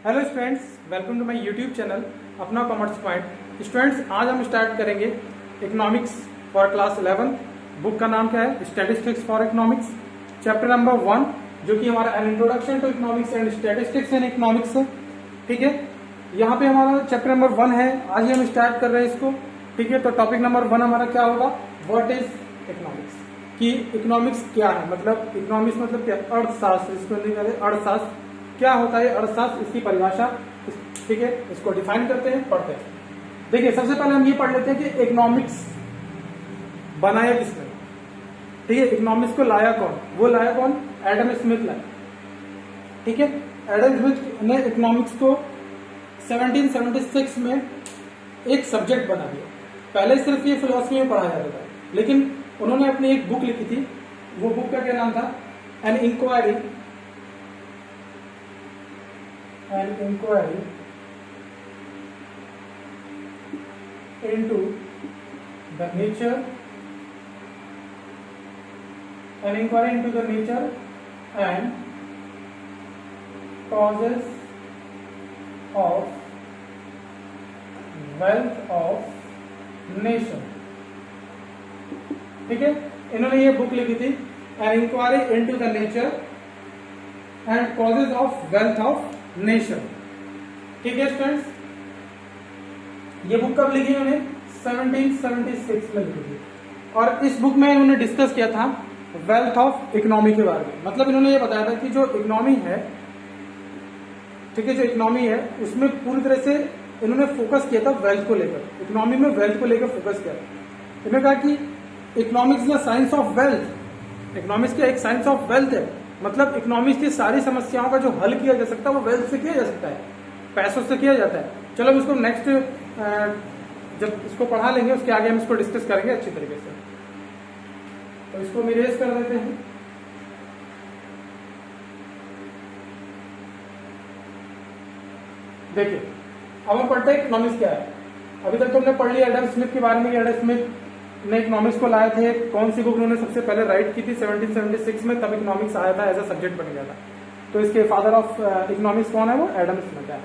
Hello students, welcome to my YouTube channel अपना commerce point. Students, आज हम start करेंगे इकोनॉमिक्स फॉर क्लास 11। बुक का नाम क्या है? Statistics for economics, chapter number 1, जो कि हमारा an introduction to economics and statistics in economics है। ठीक है, यहाँ पे हमारा चैप्टर नंबर 1 है। आज ही हम स्टार्ट कर रहे हैं इसको। ठीक है, तो टॉपिक नंबर 1 हमारा क्या होगा? व्हाट इज इकोनॉमिक्स, कि इकोनॉमिक्स क्या है, मतलब इकोनॉमिक्स मतलब क्या? अर्थशास्त्र, इसको नहीं कहते अर्थशास्त्र। क्या होता है अर्थशास्त्र, इसकी परिभाषा। ठीक है, इसको डिफाइन करते हैं, पढ़ते हैं। देखिए, सबसे पहले हम ये पढ़ लेते हैं कि इकोनॉमिक्स बनाया किसने। ठीक है, इकोनॉमिक्स को लाया कौन? वो लाया कौन? एडम स्मिथ लाया। ठीक है, एडम स्मिथ ने इकोनॉमिक्स को 1776 में एक सब्जेक्ट बना दिया। पहले सिर्फ ये फिलोसफी में पढ़ाया जाता था, लेकिन उन्होंने अपनी एक बुक लिखी थी। वो बुक का क्या नाम था? An enquiry into the nature and causes of wealth of nation। ठीक है, इन्होंने ये बुक लिखी थी, an inquiry into the nature and causes of wealth of nation. ठीक है स्टूडेंट्स, ये बुक कब लिखी उन्होंने? 1776 में लिखी थी। और इस बुक में उन्होंने डिस्कस किया था वेल्थ ऑफ इकोनॉमी के बारे में। मतलब इन्होंने ये बताया था कि जो इकोनॉमी है, ठीक है, जो इकोनॉमी है उसमें पूरी तरह से इन्होंने फोकस किया था वेल्थ को लेकर। इकोनॉमी में वेल्थ को लेकर फोकस किया था। इन्होंने कहा कि economics the science of wealth. Economics क्या? एक साइंस ऑफ वेल्थ है। मतलब इकोनॉमिक्स की सारी समस्याओं का जो हल किया जा सकता है वो वेल्थ से किया जा सकता है, पैसों से किया जाता है। चलो, इसको नेक्स्ट जब इसको पढ़ा लेंगे उसके आगे हम इसको डिस्कस करेंगे अच्छी तरीके से। तो इसको इरेज कर देते हैं। देखिए, अब हम पढ़ते हैं इकोनॉमिक्स क्या है। अभी तक तुमने पढ़ लिया एडम स्मिथ के बारे में। एडम स्मिथ ने इकोनॉमिक्स को लाए थे। कौन सी बुक उन्होंने सबसे पहले राइट की थी? 1776 में, तब इकोनॉमिक्स आया था, एज अ सब्जेक्ट बन गया था। तो इसके फादर ऑफ इकोनॉमिक्स कौन है? वो एडम स्मिथ है।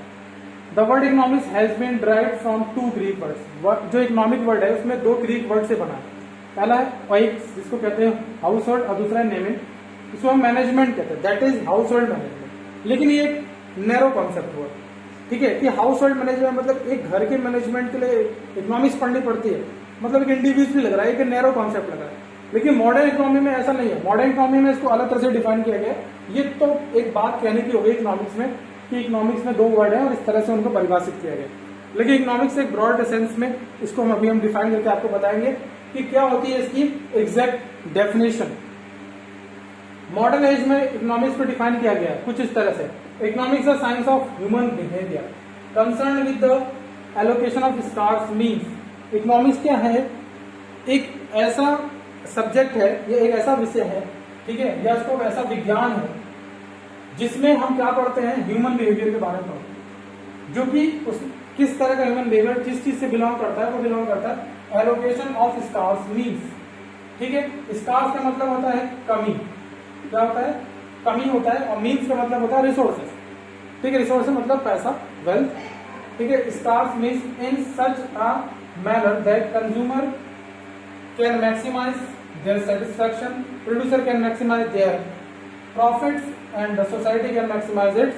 The word economics has been derived from 2 Greek words. जो इकोनॉमिक वर्ड है उसमें 2 ग्रीक वर्ड से बना है। पहला है ओइक्स, जिसको कहते हैं हाउस होल्ड, और दूसरा है नेमिंग, इसको हम मैनेजमेंट कहते हैं, that is house hold management. लेकिन ये एक नैरो कॉन्सेप्ट हुआ। ठीक है, कि हाउस होल्ड मैनेजमेंट मतलब एक घर के मैनेजमेंट के लिए इकोनॉमिक्स पढ़नी पड़ती है, मतलब एक इंडिविजुअली लग रहा है, एक नैरो कॉन्सेप्ट लग रहा है। लेकिन मॉडर्न इकोनॉमी में ऐसा नहीं है। मॉडर्न इकोनॉमी में इसको अलग तरह से डिफाइन किया गया है। ये तो एक बात कहने की हो गई इकोनॉमिक्स में कि इकोनॉमिक्स में 2 वर्ड है और इस तरह से उनको परिभाषित किया गया। लेकिन इकोनॉमिक्स एक ब्रॉड सेंस में इसको हम डिफाइन करके आपको बताएंगे कि क्या होती है इसकी एग्जैक्ट डेफिनेशन। मॉडर्न एज में इकोनॉमिक्स को डिफाइन किया गया है कुछ इस तरह से। Economics the science of human behaviour concern with the allocation of stars. Means economics क्या है? एक ऐसा सब्जेक्ट है, ये एक ऐसा विषय है, ठीक है, या इसको ऐसा विज्ञान है जिसमें हम क्या पढ़ते हैं? ह्यूमन बिहेवियर के बारे में पढ़ते हैं, जो कि उस किस तरह का ह्यूमन बिहेवियर जिस चीज से बिलोंग करता है वो बिलोंग करता है एलोकेशन ऑफ स्टार्स मीन्स। ठीक है, स्टार्स का मतलब होता है कमी। क्या होता है? कमी होता है। और मीन्स का मतलब होता है रिसोर्सेस। ठीक है, रिसोर्सेस मतलब पैसा, वेल्थ। ठीक है, stars means in such a manner that consumer can maximise their satisfaction, producer can maximise their profits and the society can maximise its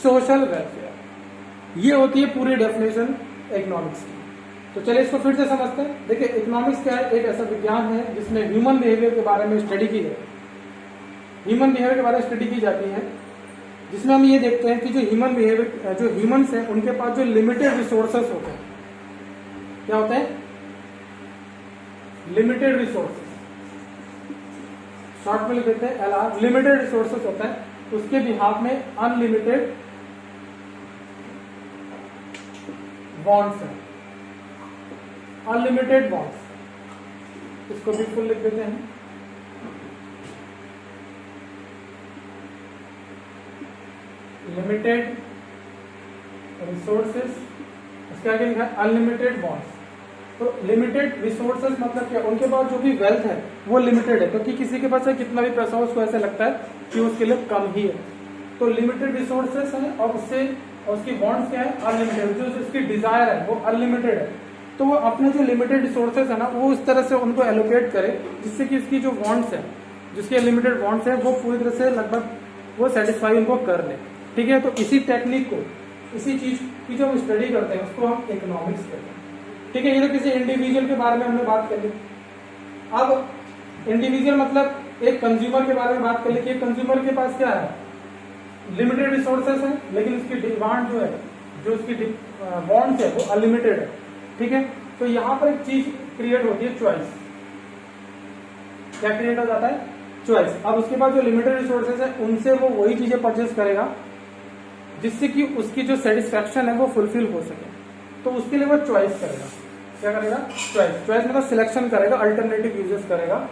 social welfare. ये होती है पूरी डेफिनेशन इकोनॉमिक्स की। तो चलिए इसको फिर से समझते हैं। देखिए, इकोनॉमिक्स क्या है? एक ऐसा विज्ञान है जिसमें ह्यूमन बिहेवियर के बारे में स्टडी की जाती है। ह्यूमन बिहेवियर के बारे में स्टडी की जाती है, जिसमें हम ये देखते हैं कि जो ह्यूमन बिहेवियर, जो ह्यूमंस हैं, उनके पास जो लिमिटेड रिसोर्सेस होते हैं। क्या होते हैं? Limited resources. शॉर्ट में लिख देते हैं LR। लिमिटेड रिसोर्सेस होता है, उसके बिहाफ में अनलिमिटेड बॉन्ड्स हैं। अनलिमिटेड बॉन्ड्स, इसको भी फुल लिख देते हैं। लिमिटेड रिसोर्सेस, उसके आगे लिखा है अनलिमिटेड बॉन्ड्स। तो लिमिटेड रिसोर्सेज मतलब क्या? उनके पास जो भी वेल्थ है वो लिमिटेड है, क्योंकि किसी के पास कितना भी पैसा हो उसको ऐसा लगता है कि उसके लिए कम ही है। तो लिमिटेड रिसोर्सेस है और उससे और उसकी वांट्स क्या है, अनलिमिटेड। जो इसकी डिजायर है वो अनलिमिटेड है, तो वो अपने जो लिमिटेड रिसोर्सेज है ना वो उस तरह से उनको एलोकेट करे जिससे कि उसकी जो वांट्स है, जिसकी लिमिटेड वांट्स है वो पूरी तरह से लगभग वो सेटिस्फाई उनको कर ले। ठीक है, तो इसी टेक्निक को, इसी चीज की जो हम स्टडी करते हैं उसको हम इकोनॉमिक्स कहते हैं। ठीक है, ये तो किसी इंडिविजुअल के बारे में हमने बात कर ली। अब इंडिविजुअल मतलब एक कंज्यूमर के बारे में बात कर ली कि कंज्यूमर के पास क्या है, लिमिटेड रिसोर्सेस है, लेकिन उसकी डिमांड जो है, जो उसकी वांट्स है वो अनलिमिटेड है। ठीक है, तो यहां पर एक चीज क्रिएट होती है, चॉइस। क्या क्रिएट हो जाता है, चॉइस। अब उसके बाद जो लिमिटेड रिसोर्सेज है उनसे वो वही चीजें परचेस करेगा जिससे कि उसकी जो सेटिस्फैक्शन है वो फुलफिल हो सके, तो उसके लिए वो चॉइस करेगा। क्या करेगा, चॉइस। चॉइस मतलब सिलेक्शन करेगा, अल्टरनेटिव यूजेस करेगा,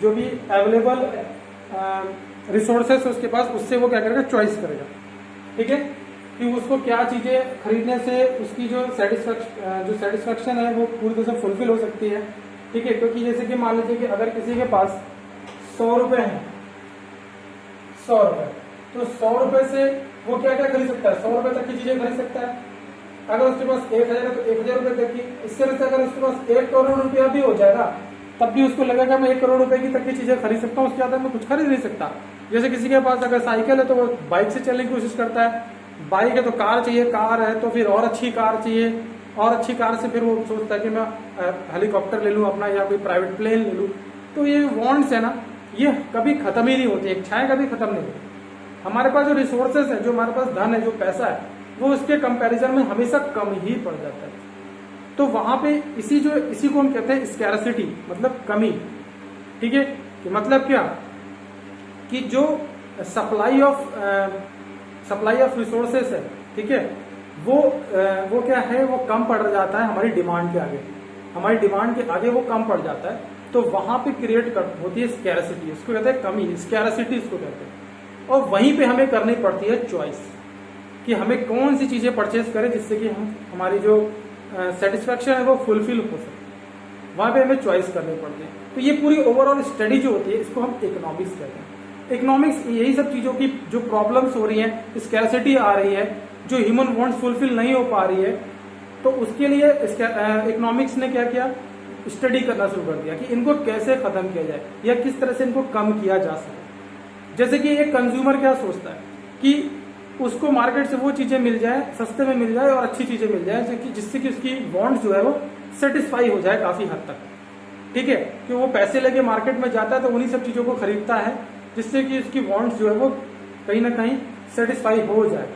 जो भी अवेलेबल रिसोर्सेस उसके पास उससे वो क्या करेगा, चॉइस करेगा। ठीक है, कि उसको क्या चीजें खरीदने से उसकी जो सेटिस्फैक्शन है वो पूरी तरह से फुलफिल हो सकती है। ठीक है, क्योंकि जैसे कि मान लीजिए कि अगर किसी के पास 100 रुपए हैं, 100 रुपए, तो 100 रुपए से वो क्या क्या खरीद सकता है, 100 रुपए तक की चीजें खरीद सकता है। अगर उसके पास 1000 है तो 1000 रुपए तक की। इससे अगर उसके पास 1 करोड़ रुपया भी हो जाएगा तब भी उसको लगेगा मैं 1 करोड़ रुपए की तक की चीजें खरीद सकता हूँ, उसके ज्यादा मैं कुछ खरीद नहीं सकता। जैसे किसी के पास अगर साइकिल है तो वो बाइक से चलने की कोशिश करता है, बाइक है तो कार चाहिए, कार है तो फिर और अच्छी कार चाहिए, और अच्छी कार से फिर वो सोचता है कि मैं हेलीकॉप्टर ले लूं अपना, या कोई प्राइवेट प्लेन ले लूं। तो ये वांट्स है ना, ये कभी खत्म ही नहीं होती, इच्छाएं कभी खत्म नहीं होती। हमारे पास जो रिसोर्सेज है, जो हमारे पास धन है, जो पैसा है, वो उसके कंपैरिजन में हमेशा कम ही पड़ जाता है। तो वहां पे इसी को हम कहते हैं स्कैरसिटी, मतलब कमी। ठीक है, कि मतलब क्या, कि जो सप्लाई ऑफ रिसोर्सेस है, ठीक है, वो क्या है, वो कम पड़ जाता है हमारी डिमांड के आगे, हमारी डिमांड के आगे वो कम पड़ जाता है। तो वहां पे क्रिएट होती है स्कैरसिटी, इसको कहते हैं कमी, स्कैरसिटी इसको कहते हैं। और वहीं पे हमें करनी पड़ती है चॉइस, कि हमें कौन सी चीजें परचेस करें जिससे कि हमारी जो सेटिस्फैक्शन है वो फुलफिल हो सके। वहां पे हमें चॉइस करनी पड़ती है। तो ये पूरी ओवरऑल स्टडी जो होती है इसको हम इकोनॉमिक्स कहते हैं। इकोनॉमिक्स यही सब चीजों की जो प्रॉब्लम्स हो रही हैं, स्कैरसिटी आ रही है, जो ह्यूमन वांट्स फुलफिल नहीं हो पा रही है, तो उसके लिए इकोनॉमिक्स ने क्या किया, स्टडी करना शुरू कर दिया कि इनको कैसे खत्म किया जाए या किस तरह से इनको कम किया जा सके। जैसे कि एक कंज्यूमर क्या सोचता है कि उसको मार्केट से वो चीजें मिल जाए, सस्ते में मिल जाए और अच्छी चीजें मिल जाए, जिससे कि उसकी वांट्स जो है वो सेटिस्फाई हो जाए काफी हद तक। ठीक है, कि वो पैसे लेके मार्केट में जाता है तो उन्हीं सब चीजों को खरीदता है जिससे कि उसकी वांट्स जो है वो कहीं ना कहीं सेटिस्फाई हो जाए।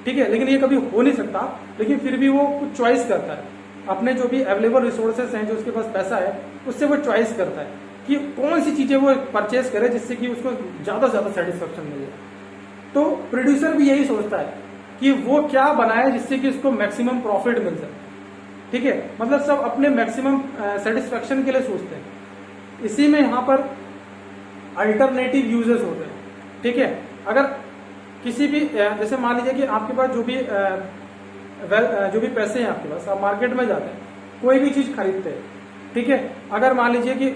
ठीक है, लेकिन ये कभी हो नहीं सकता, लेकिन फिर भी वो कुछ चॉइस करता है, अपने जो भी अवेलेबल रिसोर्सेस हैं, जो उसके पास पैसा है, उससे वो चॉइस करता है कि कौन सी चीजें वो परचेस करे जिससे कि उसको ज्यादा से ज्यादा सेटिस्फेक्शन मिले। तो प्रोड्यूसर भी यही सोचता है कि वो क्या बनाए जिससे कि उसको मैक्सिमम प्रॉफिट मिल जाए। ठीक है, मतलब सब अपने मैक्सिमम सेटिस्फेक्शन के लिए सोचते हैं। इसी में यहां पर अल्टरनेटिव यूजेस होते हैं। ठीक है, अगर किसी भी जैसे मान लीजिए कि आपके पास जो भी पैसे हैं आपके पास, आप मार्केट में जाते हैं, कोई भी चीज खरीदते हैं। ठीक है, अगर मान लीजिए कि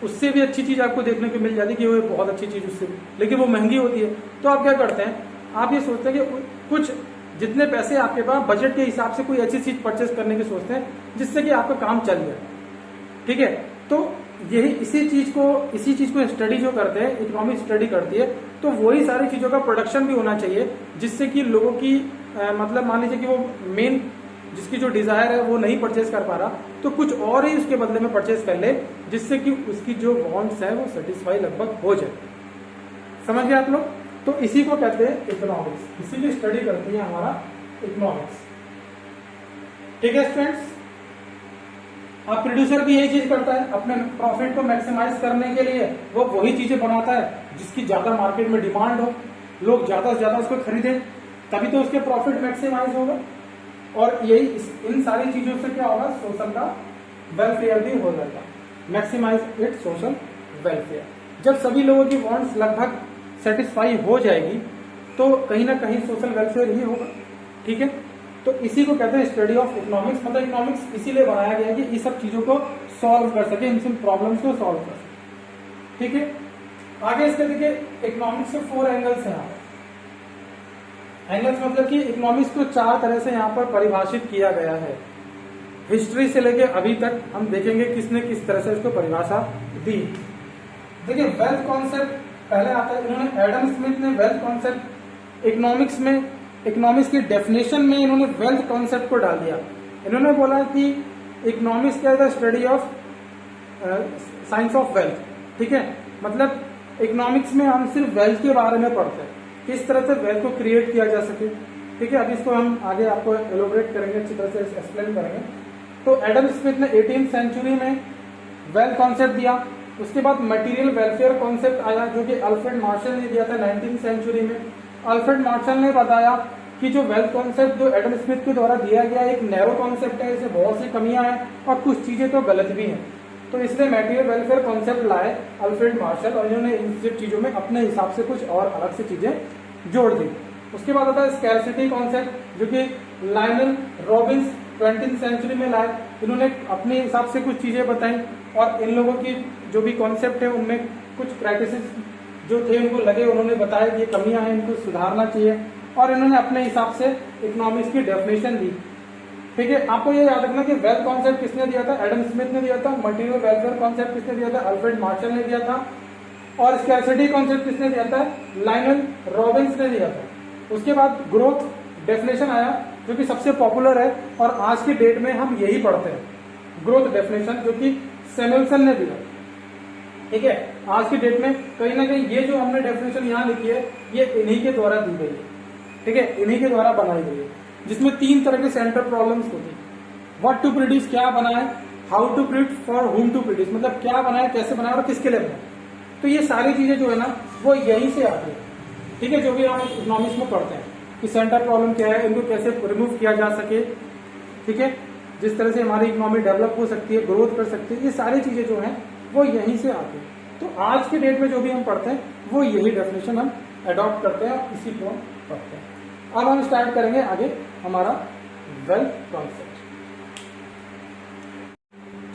उससे भी अच्छी चीज आपको देखने को मिल जाती है कि वो बहुत अच्छी चीज उससे, लेकिन वो महंगी होती है, तो आप क्या करते हैं, आप ये सोचते हैं कि कुछ जितने पैसे आपके पास बजट के हिसाब से कोई अच्छी चीज परचेस करने की सोचते हैं जिससे कि आपका काम चल जाए। ठीक है, तो यही इसी चीज को स्टडी जो करते हैं, इकोनॉमिक स्टडी करती है, तो वही सारी चीजों का प्रोडक्शन भी होना चाहिए जिससे कि लोगों की मतलब मान लीजिए कि वो मेन जिसकी जो डिजायर है वो नहीं परचेस कर पा रहा, तो कुछ और ही उसके बदले में परचेस कर ले जिससे कि उसकी जो वांट्स है वो सेटिस्फाई लगभग हो जाए। समझ गए आप लोग? तो इसी को कहते हैं इकोनॉमिक्स, इसी की स्टडी करती है हमारा इकोनॉमिक्स। ठीक है स्टूडेंट्स, अब प्रोड्यूसर भी यही चीज करता है, अपने प्रॉफिट को मैक्सिमाइज करने के लिए वो वही चीजें बनाता है जिसकी ज्यादा मार्केट में डिमांड हो, लोग ज्यादा से ज्यादा उसको खरीदें, तभी तो उसके प्रॉफिट मैक्सिमाइज होगा। और यही इन सारी चीजों से क्या होगा, सोशल का वेलफेयर भी हो जाएगा, मैक्सिमाइज इट सोशल वेलफेयर। जब सभी लोगों की वांट्स लगभग सेटिस्फाई हो जाएगी तो कहीं ना कहीं सोशल वेलफेयर ही होगा। ठीक है, तो इसी को कहते हैं स्टडी ऑफ इकोनॉमिक्स। मतलब इकोनॉमिक्स इसीलिए बनाया गया है कि इस सब चीजों को सॉल्व कर सके, इन प्रॉब्लम्स को सॉल्व कर सके। ठीक है, आगे इसके देखिए इकोनॉमिक्स के 4 एंगल्स हैं। एंगल्स मतलब कि इकोनॉमिक्स को 4 तरह से यहाँ पर परिभाषित किया गया है। हिस्ट्री से लेके अभी तक हम देखेंगे किसने किस तरह से इसको परिभाषा दी। देखिए वेल्थ कॉन्सेप्ट पहले आता है, इन्होंने एडम स्मिथ ने वेल्थ कॉन्सेप्ट इकोनॉमिक्स में, इकोनॉमिक्स की डेफिनेशन में इन्होंने वेल्थ कॉन्सेप्ट को डाल दिया। इन्होंने बोला कि इकोनॉमिक्स क्या है, study of science of wealth. ठीक है, मतलब इकोनॉमिक्स में हम सिर्फ वेल्थ के बारे में पढ़ते हैं, किस तरह से वेल्थ को क्रिएट किया जा सके। ठीक है, अभी इसको हम आगे आपको एलोबरेट करेंगे, अच्छी तरह से एक्सप्लेन करेंगे। तो एडम स्मिथ ने 18वीं सेंचुरी में वेल्थ कॉन्सेप्ट दिया। उसके बाद मटेरियल वेलफेयर कॉन्सेप्ट आया जो कि अल्फ्रेड मार्शल ने दिया था 19वीं सेंचुरी में। अल्फ्रेड मार्शल ने बताया कि जो वेल्थ कॉन्सेप्ट जो एडम स्मिथ के द्वारा दिया गया एक नैरो कॉन्सेप्ट है, इसमें बहुत सी कमियां हैं और कुछ चीजें तो गलत भी हैं, तो इसलिए मटेरियल वेलफेयर कॉन्सेप्ट लाए अल्फ्रेड मार्शल और इन्होंने इन सब चीजों में अपने हिसाब से कुछ और अलग से चीजें जोड़ दी। उसके बाद आता है स्कैरसिटी कॉन्सेप्ट जो कि लायनल रॉबिन्स 20वीं सेंचुरी में लाए। इन्होंने अपने हिसाब से कुछ चीजें बताई और इन लोगों की जो भी कॉन्सेप्ट है उनमें कुछ प्रैक्टिसेस जो थे उनको लगे, उन्होंने बताया कि ये कमियां हैं, इनको सुधारना चाहिए और इन्होंने अपने हिसाब से इकोनॉमिक्स की डेफिनेशन दी। ठीक है, आपको ये याद रखना कि वेल्थ कॉन्सेप्ट किसने दिया था, एडम स्मिथ ने दिया था। मटेरियल वेलफेयर कॉन्सेप्ट किसने दिया था, अल्फ्रेड मार्शल ने दिया था। और स्कैरसिटी कॉन्सेप्ट किसने दिया था, लायनल रॉबिन्स ने दिया था। उसके बाद ग्रोथ डेफिनेशन आया जो कि सबसे पॉपुलर है और आज की डेट में हम यही पढ़ते हैं, ग्रोथ डेफिनेशन जो कि सैमुअलसन ने दिया। ठीक है, आज की डेट में कहीं ना कहीं ये जो हमने डेफिनेशन यहाँ लिखी है ये इन्हीं के द्वारा दी गई है। ठीक है, इन्हीं के द्वारा बनाई गई है, जिसमें 3 तरह के सेंट्रल प्रॉब्लम्स होती है। व्हाट टू प्रोड्यूस, क्या बनाए, how to produce, for whom to produce, मतलब क्या बनाए, कैसे बनाए और किसके लिए बनाए। तो ये सारी चीजें जो है ना वो यहीं से आती है। ठीक है, जो भी हम इकोनॉमिक्स में पढ़ते हैं कि सेंट्रल प्रॉब्लम क्या है, इनको कैसे रिमूव किया जा सके। ठीक है, जिस तरह से हमारी इकोनॉमी डेवलप हो सकती है, ग्रोथ कर सकती है, ये सारी चीजें जो हैं वो यहीं से आती है। तो आज के डेट में जो भी हम पढ़ते हैं वो यही डेफिनेशन हम अडॉप्ट करते हैं और इसी को हम पढ़ते हैं। अब हम स्टार्ट करेंगे आगे हमारा वेल्थ कॉन्सेप्ट।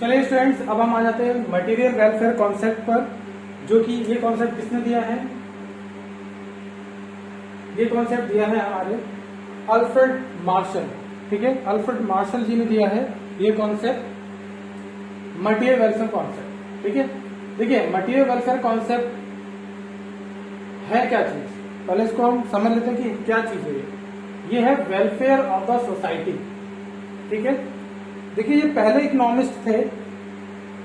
चलिए स्टूडेंट्स, अब हम आ जाते हैं मटेरियल वेलफेयर कॉन्सेप्ट पर, जो कि ये कॉन्सेप्ट किसने दिया है, ये कॉन्सेप्ट दिया है हमारे अल्फ्रेड मार्शल। ठीक है, अल्फ्रेड मार्शल जी ने दिया है ये कॉन्सेप्ट मटेरियल वेलफेयर कॉन्सेप्ट। ठीक है, देखिए मटेरियल वेलफेयर कॉन्सेप्ट है क्या चीज, पहले इसको हम समझ लेते हैं कि क्या चीज है ये है वेलफेयर ऑफ द सोसाइटी। ठीक है, देखिए ये पहले इकोनॉमिस्ट थे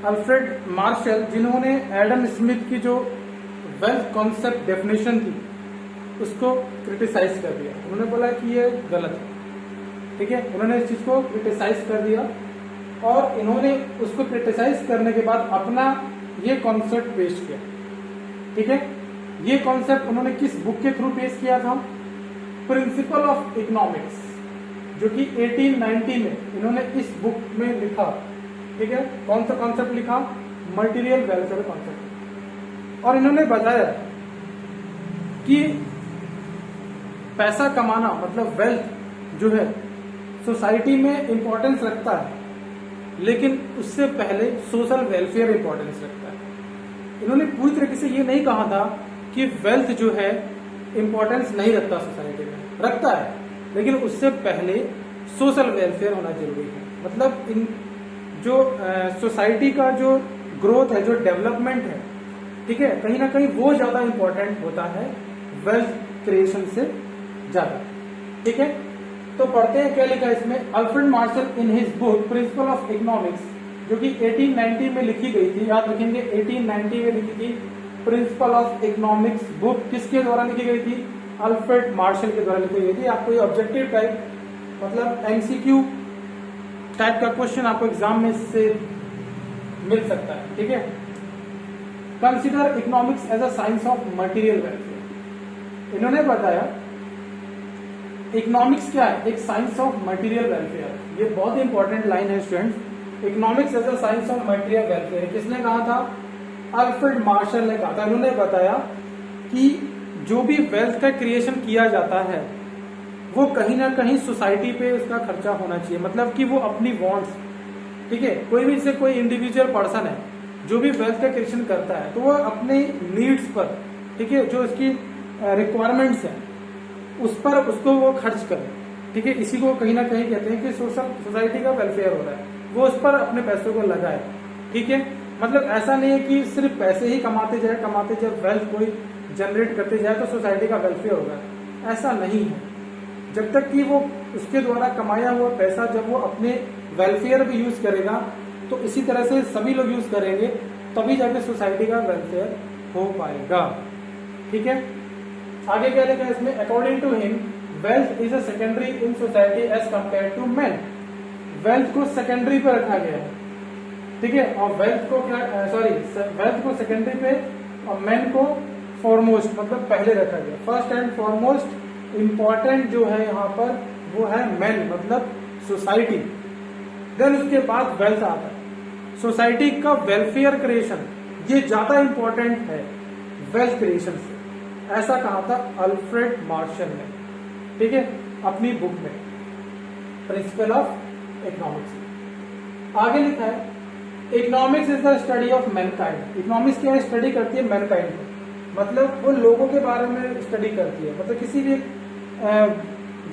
अल्फ्रेड मार्शल, जिन्होंने एडम स्मिथ की जो वेल्थ कॉन्सेप्ट डेफिनेशन थी उसको क्रिटिसाइज कर दिया। उन्होंने बोला कि ये गलत है। ठीक है, उन्होंने इस चीज को क्रिटिसाइज कर दिया और इन्होंने उसको क्रिटिसाइज करने के बाद अपना ये कॉन्सेप्ट पेश किया। ठीक है, ये कॉन्सेप्ट उन्होंने किस बुक के थ्रू पेश किया था, प्रिंसिपल ऑफ इकोनॉमिक्स, जो कि 1890 में इन्होंने इस बुक में लिखा। ठीक है, कौन सा कॉन्सेप्ट लिखा, मटेरियल वेलफेयर कॉन्सेप्ट। और इन्होंने बताया कि पैसा कमाना मतलब वेल्थ जो है सोसाइटी में इंपॉर्टेंस रखता है, लेकिन उससे पहले सोशल वेलफेयर इंपॉर्टेंस रखता है। इन्होंने पूरी तरीके से ये नहीं कहा था कि वेल्थ जो है इंपॉर्टेंस नहीं रखता सोसाइटी में, रखता है, लेकिन उससे पहले सोशल वेलफेयर होना जरूरी है। मतलब इन जो सोसाइटी का जो ग्रोथ है, जो डेवलपमेंट है, ठीक है, कहीं ना कहीं वो ज्यादा इंपॉर्टेंट होता है वेल्थ क्रिएशन से ज्यादा। ठीक है, तो पढ़ते हैं क्या लिखा इसमें। Alfred Marshall in his book principle of economics, जो कि 1890 में लिखी गई थी, याद रखेंगे 1890 में लिखी थी प्रिंसिपल ऑफ इकोनॉमिक्स बुक, किसके द्वारा लिखी गई थी, अल्फ्रेड मार्शल के द्वारा लिखी गई थी। आपको ये ऑब्जेक्टिव टाइप मतलब एमसीक्यू टाइप का क्वेश्चन आपको एग्जाम में से मिल सकता है। ठीक है, consider economics as a science of material welfare. इन्होंने बताया इकोनॉमिक्स क्या है, एक साइंस ऑफ मटेरियल वेलफेयर। ये बहुत इंपॉर्टेंट लाइन है students, economics as a science of material welfare. किसने कहा था, अल्फ्रेड मार्शल ने कहा था। उन्होंने बताया कि जो भी वेल्थ का क्रिएशन किया जाता है वो कहीं ना कहीं सोसाइटी पे उसका खर्चा होना चाहिए, मतलब कि वो अपनी वांट्स, ठीक है, कोई भी से कोई इंडिविजुअल पर्सन है जो भी वेल्थ का क्रिएशन करता है तो वो अपने नीड्स पर, ठीक है, जो उसकी रिक्वायरमेंट्स हैं उस पर उसको वो खर्च करे, ठीक है। इसी को कहीं ना कहीं कहते हैं कि सोसाइटी का वेलफेयर हो रहा है, वो उस पर अपने पैसों को लगाए, ठीक है। मतलब ऐसा नहीं है कि सिर्फ पैसे ही कमाते जाए, वेल्थ कोई जनरेट करते जाए तो सोसाइटी का वेलफेयर होगा, ऐसा नहीं है। जब तक कि वो उसके द्वारा कमाया हुआ पैसा जब वो अपने वेलफेयर भी यूज करेगा, तो इसी तरह से सभी लोग यूज करेंगे, तभी जाके सोसाइटी का वेलफेयर हो पाएगा, ठीक है। आगे क्या लिखा है इसमें, according to him wealth is a secondary in society as compare to man. Wealth को सेकेंडरी पे रखा गया है, ठीक है, और वेल्थ को सेकेंडरी पे और मैन को फॉरमोस्ट मतलब पहले रखा गया। फर्स्ट एंड फॉरमोस्ट इंपॉर्टेंट जो है यहाँ पर वो है मैन मतलब सोसाइटी, देन उसके बाद वेल्थ आता है। सोसाइटी का वेलफेयर क्रिएशन ये ज्यादा इंपॉर्टेंट है वेल्थ क्रिएशन से, ऐसा कहा था अल्फ्रेड मार्शल ने, ठीक है, अपनी बुक में प्रिंसिपल ऑफ इकोनॉमिक्स। आगे लिखा है economics is the study of Mankind. Economics क्या है, स्टडी करती है मैनकाइंड को, मतलब वो लोगों के बारे में स्टडी करती है, मतलब किसी भी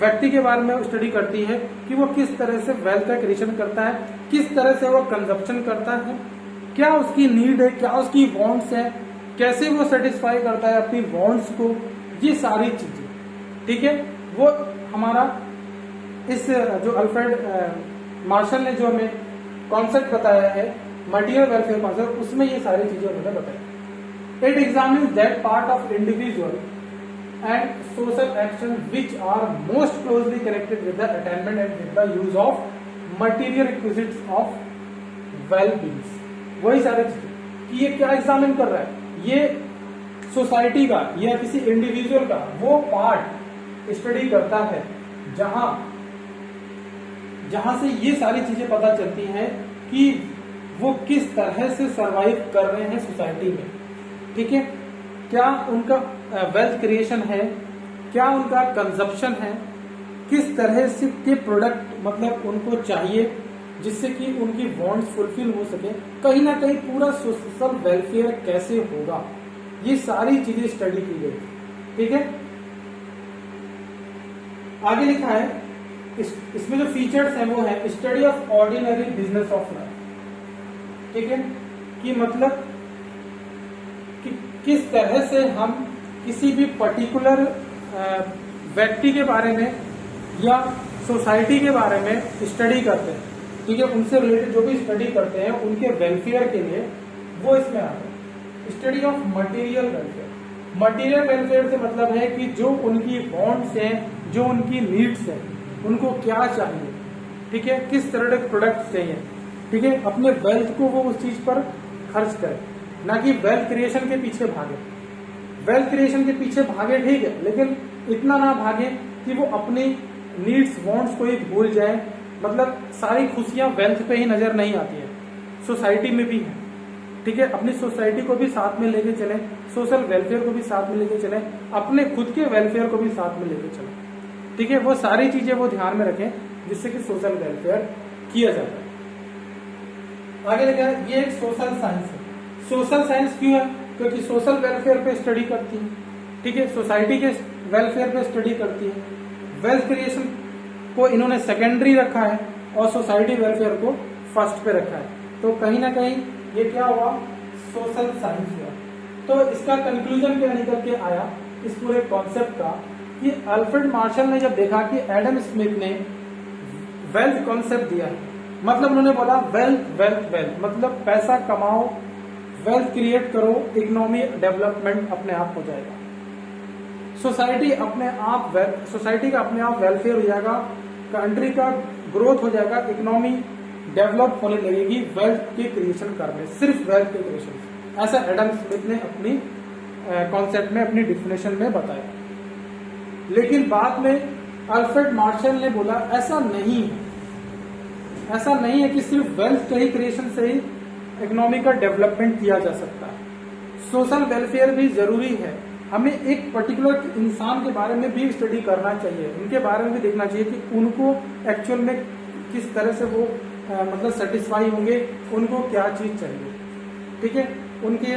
व्यक्ति के बारे में स्टडी करती है कि वो किस तरह से वेल्थ का क्रिएशन करता है, किस तरह से वो कंजप्शन करता है, क्या उसकी नीड है, क्या उसकी वांट्स है, कैसे वो सेटिस्फाई करता है अपनी वांट्स को, ये सारी चीजें, ठीक है। वो हमारा इस जो अल्फ्रेड मार्शल ने जो हमें कॉन्सेप्ट बताया है मटेरियल वेलफेयर कॉन्सेप्ट, उसमें ये सारी चीजें उन्होंने बताई। It examines that part of individual and social action which are most closely connected with the attainment and with the use of material requisites of well-being। वही सारे चीजें कि ये क्या एग्जामिन कर रहा है, ये सोसाइटी का या किसी इंडिविजुअल का वो पार्ट स्टडी करता है जहां से ये सारी चीजें पता चलती हैं कि वो किस तरह से सरवाइव कर रहे हैं सोसाइटी में, ठीक है। क्या उनका वेल्थ क्रिएशन है, क्या उनका कंजप्शन है, किस तरह से के प्रोडक्ट मतलब उनको चाहिए जिससे कि उनकी वांट्स फुलफिल हो सके, कहीं ना कहीं पूरा सोशल वेलफेयर कैसे होगा, ये सारी चीजें स्टडी की गई, ठीक है। आगे लिखा है इसमें जो फीचर्स हैं वो है study of ordinary business of life, ठीक है, कि मतलब कि किस तरह से हम किसी भी पर्टिकुलर व्यक्ति के बारे में या सोसाइटी के बारे में स्टडी करते हैं, ठीक है, उनसे रिलेटेड जो भी स्टडी करते हैं उनके वेलफेयर के लिए वो इसमें आता है। Study of material welfare, material welfare से मतलब है कि जो उनकी वांट्स हैं, जो उनकी नीड्स हैं, उनको क्या चाहिए, ठीक है, किस तरह के प्रोडक्ट्स चाहिए, ठीक है, अपने वेल्थ को वो उस चीज पर खर्च करें, ना कि वेल्थ क्रिएशन के पीछे भागे। वेल्थ क्रिएशन के पीछे भागे ठीक है, लेकिन इतना ना भागे कि वो अपनी नीड्स वांट्स को ही भूल जाए। मतलब सारी खुशियां वेल्थ पे ही नजर नहीं आती है, सोसाइटी में भी है, ठीक है। अपनी सोसाइटी को भी साथ में लेके चलें, सोशल वेलफेयर को भी साथ में लेके चलें, अपने खुद के वेलफेयर को भी साथ में लेके चलें, ठीक है। वो सारी चीजें वो ध्यान में रखें जिससे कि सोशल वेलफेयर किया जाता है। आगे लगा ये एक सोशल साइंस है। सोशल साइंस क्यों है? क्योंकि सोशल वेलफेयर पे स्टडी करती है, ठीक है, सोसाइटी के वेलफेयर पे स्टडी करती है। वेल्थ क्रिएशन को इन्होंने सेकेंडरी रखा है और सोसाइटी वेलफेयर को फर्स्ट पे रखा है, तो कहीं ना कहीं ये क्या हुआ, सोशल साइंस हुआ। तो इसका कंक्लूजन क्या निकल के आया इस पूरे कॉन्सेप्ट का कि अल्फ्रेड मार्शल ने जब देखा कि एडम स्मिथ ने वेल्थ कॉन्सेप्ट दिया है, मतलब उन्होंने बोला वेल्थ वेल्थ वेल्थ, मतलब पैसा कमाओ, वेल्थ क्रिएट करो, इकोनॉमी डेवलपमेंट अपने आप हो जाएगा, सोसाइटी का अपने आप वेलफेयर हो जाएगा, कंट्री का ग्रोथ हो जाएगा, इकोनॉमी डेवलप होने लगेगी वेल्थ के क्रिएशन करने, सिर्फ वेल्थ के क्रिएशन। ऐसा एडम स्मिथ ने अपनी कॉन्सेप्ट में, अपनी डिफिनेशन में बताया। लेकिन बाद में अल्फ्रेड मार्शल ने बोला ऐसा नहीं है, ऐसा नहीं है कि सिर्फ वेल्थ के ही क्रिएशन से ही इकोनॉमी का डेवलपमेंट किया जा सकता है, सोशल वेलफेयर भी जरूरी है। हमें एक पर्टिकुलर इंसान के बारे में भी स्टडी करना चाहिए, उनके बारे में भी देखना चाहिए कि उनको एक्चुअल में किस तरह से वो मतलब सेटिस्फाई होंगे, उनको क्या चीज चाहिए, ठीक है, उनके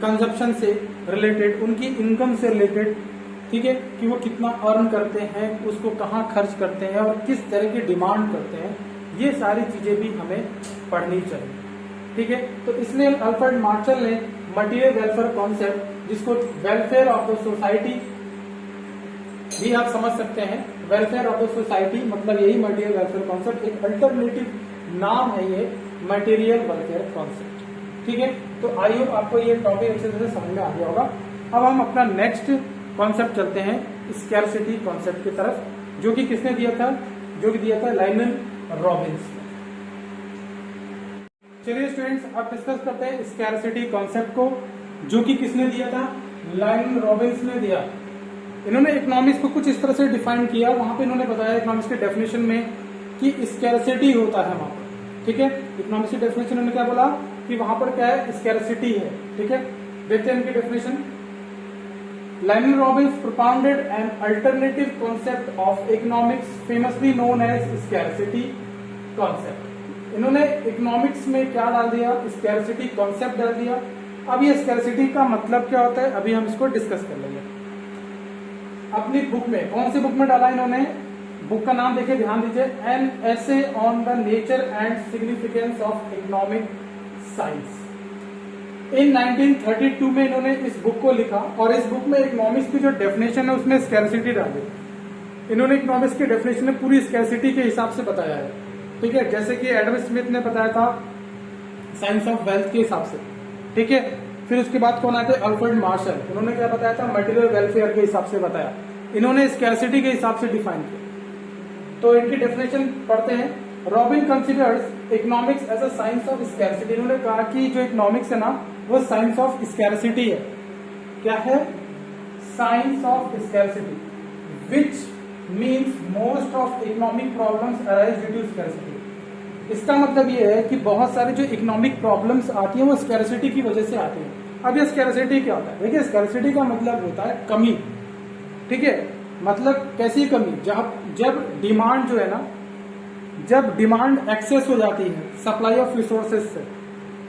कंजप्शन से रिलेटेड, उनकी इनकम से रिलेटेड, ठीक है, कि वो कितना अर्न करते हैं, उसको कहाँ खर्च करते हैं और किस तरह की डिमांड करते हैं, ये सारी चीजें भी हमें पढ़नी चाहिए। ठीक है, तो इसलिए अल्फ्रेड मार्शल ने मटेरियल वेलफेयर कॉन्सेप्ट, जिसको वेलफेयर ऑफ द सोसाइटी भी आप समझ सकते हैं, वेलफेयर ऑफ द सोसाइटी मतलब यही मटेरियल वेलफेयर कॉन्सेप्ट, एक अल्टरनेटिव नाम है ये मटेरियल वेलफेयर कॉन्सेप्ट। ठीक है, तो आई होप आपको ये टॉपिक अच्छे तरह से समझ में आ गया होगा। अब हम अपना नेक्स्ट कॉन्सेप्ट चलते हैं स्कैरसिटी कॉन्सेप्ट की तरफ, जो कि किसने दिया था, जो कि दिया था लाइनल रॉबिन्स। चलिए स्टूडेंट्स, अब डिस्कस करते हैं स्कैरसिटी कॉन्सेप्ट को, जो कि किसने दिया था, लाइनल रॉबिन्स ने दिया। इन्होंने इकोनॉमिक्स को कुछ इस तरह से डिफाइन किया, वहां पे इन्होंने बताया इकोनॉमिक्स के डेफिनेशन में कि स्कैरसिटी होता है वहां पर। ठीक है, इकोनॉमिक्स की डेफिनेशन उन्होंने क्या बोला कि वहां पर क्या है, स्कैरसिटी है। ठीक है, देखते हैं इनकी definition. Lionel Robbins propounded an alternative concept of economics famously known as scarcity concept. इन्होंने इकोनॉमिक्स में क्या डाल दिया, स्कैरसिटी कॉन्सेप्ट डाल दिया। अब ये स्कैरसिटी का मतलब क्या होता है, अभी हम इसको डिस्कस कर लेंगे। अपनी बुक में, कौन सी बुक में डाला इन्होंने, बुक का नाम देखिए, ध्यान दीजिए, an essay on the nature and significance of economic science. In 1932 में इन्होंने इस बुक को लिखा और इस बुक में इकोनॉमिक्स की जो डेफिनेशन है उसमें स्कैरसिटी डाली। इन्होंने इकोनॉमिक्स की डेफिनेशन में पूरी स्कैरसिटी के हिसाब से बताया है। ठीक है, जैसे कि एडम स्मिथ ने बताया था साइंस ऑफ वेल्थ के हिसाब से। ठीक है, फिर उसके बाद कौन आए थे, अल्फ्रेड मार्शल, उन्होंने क्या बताया था, मटेरियल वेलफेयर के हिसाब से बताया। इन्होंने स्कैरसिटी के हिसाब से डिफाइन किया। तो इनकी डेफिनेशन पढ़ते हैं। Robin considers economics as a science of scarcity. इन्होंने कहा कि जो इकोनॉमिक्स है ना, वो साइंस ऑफ स्कैरसिटी है। क्या है, science of scarcity, which means most of economic problems arise due to scarcity. इसका मतलब ये है कि बहुत सारे जो इकोनॉमिक प्रॉब्लम्स आती हैं वो स्कैरसिटी की वजह से आती हैं। अब ये स्कैरसिटी क्या होता है, देखिए स्कैरसिटी का मतलब होता है कमी। ठीक है, मतलब कैसी कमी, जब डिमांड जो है ना, जब डिमांड एक्सेस हो जाती है सप्लाई ऑफ रिसोर्सेज से,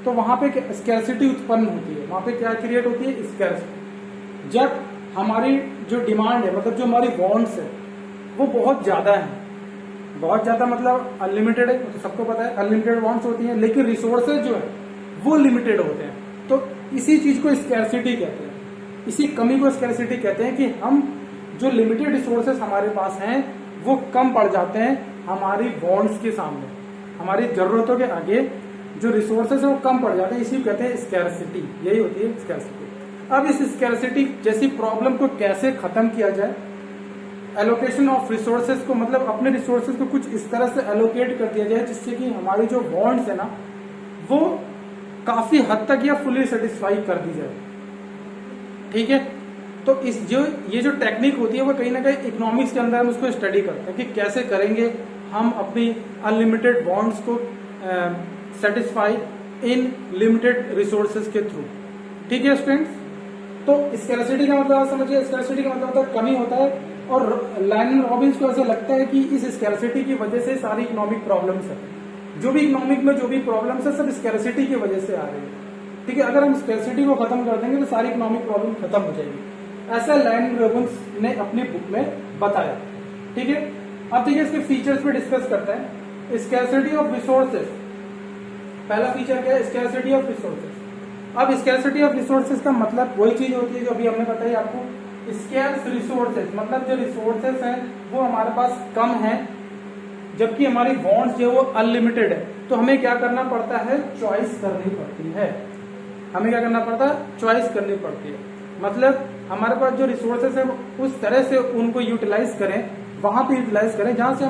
तो वहां पे स्कैरसिटी उत्पन्न होती है। वहां पे क्या क्रिएट होती है, स्कैरसिटी। जब हमारी जो डिमांड है, मतलब जो हमारी वांट्स है, वो बहुत ज्यादा है, बहुत ज्यादा मतलब अनलिमिटेड है, तो सबको पता है अनलिमिटेड वांट्स होती हैं, लेकिन रिसोर्सेज जो है वो लिमिटेड होते हैं। तो इसी चीज को स्कैरसिटी कहते हैं, इसी कमी को स्कैरसिटी कहते हैं कि हम जो लिमिटेड रिसोर्सेज हमारे पास हैं वो कम पड़ जाते हैं हमारी वांट्स के सामने, हमारी जरूरतों के आगे जो रिसोर्सेज है वो कम पड़ जाते हैं, इसी को कहते हैं स्कैरसिटी। यही होती है स्कैरसिटी। अब इस स्कैरसिटी जैसी प्रॉब्लम को कैसे खत्म किया जाए, एलोकेशन ऑफ रिसोर्सेज को, मतलब अपने रिसोर्सेज को कुछ इस तरह से एलोकेट कर दिया जाए जिससे कि हमारी जो वांट्स है ना वो काफी हद तक या फुली सेटिस्फाई कर दी जाए। ठीक है, तो ये जो टेक्निक होती है वो कहीं ना कहीं इकोनॉमिक्स के अंदर हम उसको स्टडी करते हैं कि कैसे करेंगे हम अपनी अनलिमिटेड वांट्स को सेटिस्फाई इन लिमिटेड रिसोर्सेज के थ्रू। ठीक है स्टूडेंट्स, तो स्कैरसिटी का मतलब आप समझिए, स्कैरसिटी का मतलब होता है कमी होता है, और लायनल रॉबिन्स को ऐसा लगता है कि इस स्कैरसिटी की वजह से सारी इकोनॉमिक प्रॉब्लम्स है, जो भी इकोनॉमिक में जो भी प्रॉब्लम्स है सब स्कैरसिटी की वजह से आ रही है। ठीक है, अगर हम स्कैरसिटी को खत्म कर देंगे तो सारी इकोनॉमिक प्रॉब्लम खत्म हो जाएगी, ऐसा लायनल रॉबिन्स ने अपनी बुक में बताया। ठीक है, अब देखिए इसके फीचर्स पे डिस्कस करते हैं। स्कैरसिटी ऑफ रिसोर्सेज, पहला फीचर क्या है, स्कैरसिटी ऑफ रिसोर्सेज। अब स्कैरसिटी ऑफ रिसोर्सेज का मतलब वही चीज होती है जो अभी हमने बताई आपको, स्कैर्स रिसोर्सेज, मतलब जो रिसोर्सेज हैं वो हमारे पास कम है जबकि हमारी वांट्स जो वो अनलिमिटेड है। तो हमें क्या करना पड़ता है, चॉइस करनी पड़ती है। हमें क्या करना पड़ता है, चॉइस करनी पड़ती है। मतलब हमारे पास जो रिसोर्सेज है उस तरह से उनको यूटिलाइज करें, वहां पे यूटिलाइज करें जहां से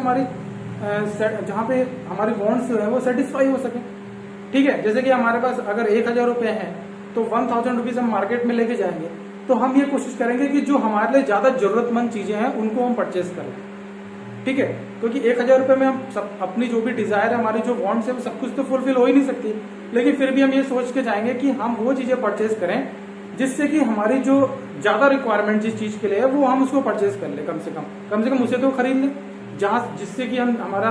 जहां पे हमारी वांट्स जो है वो सेटिस्फाई हो सके। ठीक है, जैसे कि हमारे पास अगर 1000 रुपए हैं तो 1000 रुपीज हम मार्केट में लेके जाएंगे, तो हम ये कोशिश करेंगे कि जो हमारे लिए ज्यादा जरूरतमंद चीजें हैं उनको हम परचेज करें। ठीक है, क्योंकि 1000 रुपए में हम सब अपनी जो भी डिजायर है, हमारी जो वांट्स है, सब कुछ तो फुलफिल हो ही नहीं सकती, लेकिन फिर भी हम ये सोच के जाएंगे कि हम वो चीजें परचेज करें जिससे कि हमारी जो ज्यादा रिक्वायरमेंट जिस चीज के लिए है वो हम उसको परचेज कर ले, कम से कम उसे तो खरीद लें, जिससे कि हम हमारा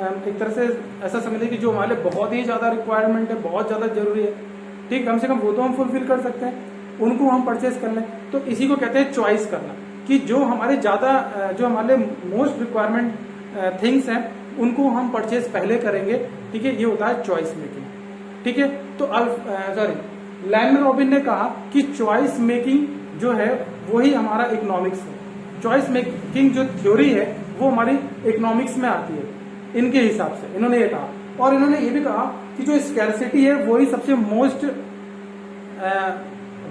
एक तरह से ऐसा समझ लें कि जो हमारे लिए बहुत ही ज्यादा रिक्वायरमेंट है, बहुत ज्यादा जरूरी है, ठीक, कम से कम वो तो हम फुलफिल कर सकते हैं, उनको हम परचेज कर लें। तो इसी को कहते हैं चॉइस करना। कि जो हमारे ज्यादा जो हमारे मोस्ट रिक्वायरमेंट थिंग्स हैं उनको हम परचेज पहले करेंगे, ठीक है, ये होता है चॉइस मेकिंग, ठीक है। तो लैंडमैन रॉबिन ने कहा कि चॉइस मेकिंग जो है वही हमारा इकोनॉमिक्स है, चॉइस मेकिंग जो थ्योरी है वो हमारी इकोनॉमिक्स में आती है इनके हिसाब से, इन्होंने ये कहा। और इन्होंने ये भी कहा कि जो स्कैरसिटी है वही सबसे मोस्ट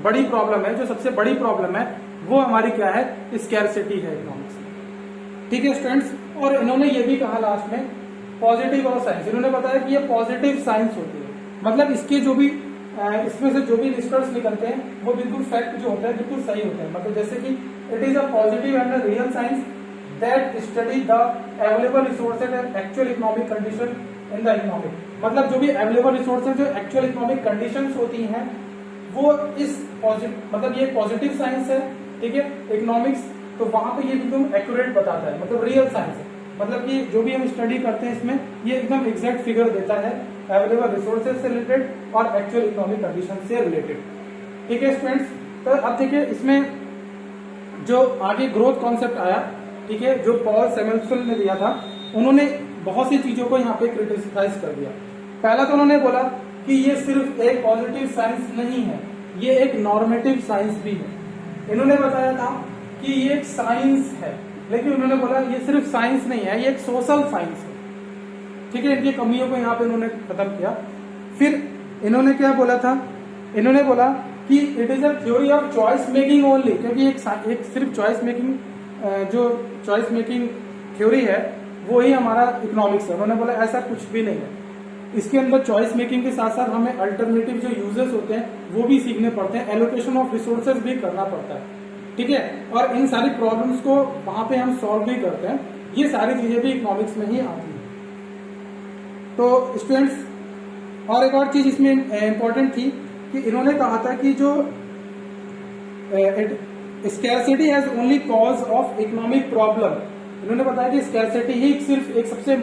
बड़ी प्रॉब्लम है, जो सबसे बड़ी प्रॉब्लम है वो हमारी क्या है, स्कैरसिटी है इकोनॉमिक्स में, ठीक है स्टूडेंट्स। और इन्होंने ये भी कहा लास्ट में पॉजिटिव और साइंस, इन्होंने बताया कि ये पॉजिटिव साइंस होती है, मतलब इसके जो भी इसमें से जो भी रिजल्ट्स निकलते हैं वो बिल्कुल फैक्ट जो होता है बिल्कुल सही होते हैं, मतलब जैसे कि it is a positive and a real science that study the available resources and actual economic condition in the economic, मतलब जो भी अवेलेबल रिसोर्सेज जो एक्चुअल इकोनॉमिक कंडीशंस होती हैं वो इस मतलब ये पॉजिटिव साइंस है, ठीक है, इकोनॉमिक्स, तो वहां पे ये एकदम एक्यूरेट बताता है, मतलब रियल साइंस है, मतलब कि जो भी हम स्टडी करते हैं इसमें ये एकदम एग्जैक्ट फिगर देता है अवेलेबल रिसोर्सेज से रिलेटेड और एक्चुअल इकोनॉमिक कंडीशन से रिलेटेड, ठीक है स्टूडेंट्स। तो अब देखिए इसमें जो आगे ग्रोथ कॉन्सेप्ट आया, ठीक है, जो पॉल सैमुएल्सन ने दिया था, उन्होंने बहुत सी चीजों को यहाँ पे क्रिटिसाइज कर दिया। पहला तो उन्होंने बोला कि ये सिर्फ एक पॉजिटिव साइंस नहीं है, ये एक नॉर्मेटिव साइंस भी है। इन्होंने बताया था कि ये एक साइंस है, लेकिन उन्होंने बोला ये सिर्फ साइंस नहीं है, ये एक सोशल साइंस है, ठीक है। इनकी कमियों को यहाँ पे इन्होंने खत्म किया। फिर इन्होंने क्या बोला था, इन्होंने बोला कि it is a theory of choice making only, क्योंकि एक सिर्फ चॉइस मेकिंग जो चॉइस मेकिंग थ्योरी है वो ही हमारा इकोनॉमिक्स है। उन्होंने बोला ऐसा कुछ भी नहीं है, इसके अंदर चॉइस मेकिंग के साथ साथ हमें अल्टरनेटिव जो यूजेस होते हैं वो भी सीखने पड़ते हैं, एलोकेशन ऑफ रिसोर्सेज भी करना पड़ता है, ठीक है, और इन सारी प्रॉब्लम्स को वहां पे हम सॉल्व भी करते हैं, ये सारी चीजें भी इकोनॉमिक्स में ही आती है। तो स्टूडेंट्स और एक और चीज इसमें इंपॉर्टेंट थी कि इन्होंने कहा था कि जो scarcity has only cause of economic problem, इन्होंने बताया कि स्कैरसिटी ही सिर्फ एक सबसे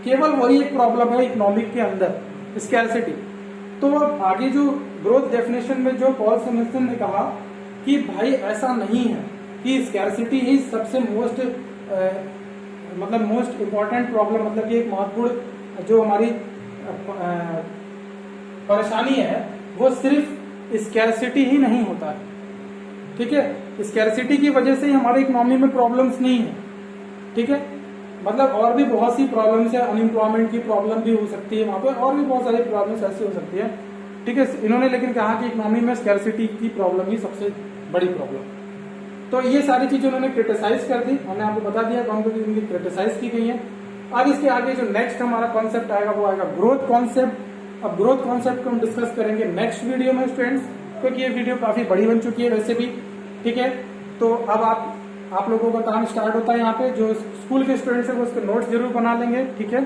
केवल वही एक प्रॉब्लम है इकोनॉमिक के अंदर, स्कैरसिटी। तो अब आगे जो ग्रोथ डेफिनेशन में जो पॉल सैमुएल्सन ने कहा कि भाई ऐसा नहीं है कि स्कैरसिटी ही सबसे मोस्ट मतलब मोस्ट इम्पॉर्टेंट प्रॉब्लम, मतलब ये एक महत्वपूर्ण जो हमारी परेशानी है वो सिर्फ स्कैरसिटी ही नहीं होता है, ठीक है, स्कैरसिटी की वजह से ही हमारे इकोनॉमी में प्रॉब्लम्स नहीं है, ठीक है, मतलब और भी बहुत सी प्रॉब्लम्स है, अनएम्प्लॉयमेंट की प्रॉब्लम भी हो सकती है वहां पे, और भी बहुत सारी प्रॉब्लम्स ऐसी हो सकती है, ठीक है। इन्होंने लेकिन कहा कि इकोनॉमी में स्कैरसिटी की प्रॉब्लम ही सबसे बड़ी प्रॉब्लम। तो ये सारी चीजें उन्होंने क्रिटिसाइज कर दी, हमने आपको बता दिया कौन कौन सी इनकी क्रिटिसाइज की गई है। अब इसके आगे जो नेक्स्ट हमारा कॉन्सेप्ट आएगा वो आएगा ग्रोथ कॉन्सेप्ट। अब ग्रोथ कॉन्सेप्ट को हम डिस्कस करेंगे नेक्स्ट वीडियो में स्टूडेंट्स, क्योंकि ये वीडियो काफी बड़ी बन चुकी है वैसे भी, ठीक है। तो अब आप लोगों का काम स्टार्ट होता है यहाँ पे, जो स्कूल के स्टूडेंट्स है वो उसके नोट्स जरूर बना लेंगे, ठीक है।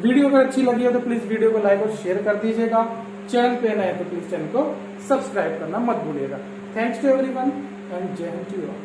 वीडियो अगर अच्छी लगी है तो प्लीज वीडियो को लाइक और शेयर कर दीजिएगा, चैनल पे नए तो प्लीज चैनल को सब्सक्राइब करना मत भूलिएगा। थैंक्स टू एवरीवन एंड जय हिंद टू यू ऑल।